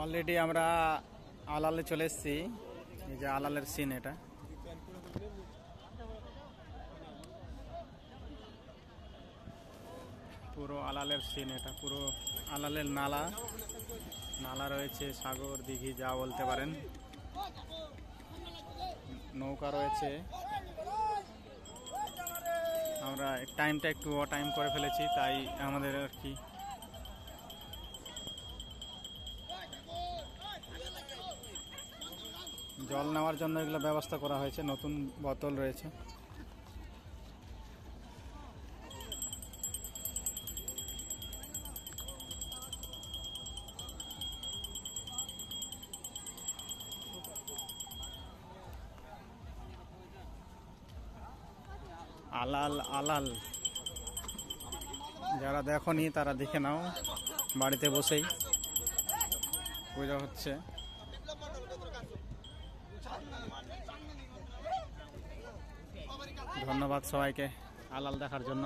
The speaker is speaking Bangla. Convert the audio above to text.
অলরেডি আমরা আলালে চলে এসেছি। এই যে আলালের সিন, এটা পুরো আলালের সিন, এটা পুরো আলালের নালা নালা রয়েছে, সাগর দিঘি যা বলতে পারেন, নৌকা রয়েছে। আমরা টাইমটা একটু টাইম করে ফেলেছি, তাই আমাদের আর কি জল নেওয়ার জন্য এগুলো ব্যবস্থা করা হয়েছে, নতুন বোতল রয়েছে। আলাল আলাল যারা দেখোনি তারা দেখে নাও, বাড়িতে বসেই পূজা হচ্ছে। ধন্যবাদ সবাইকে আলাল দেখার জন্য।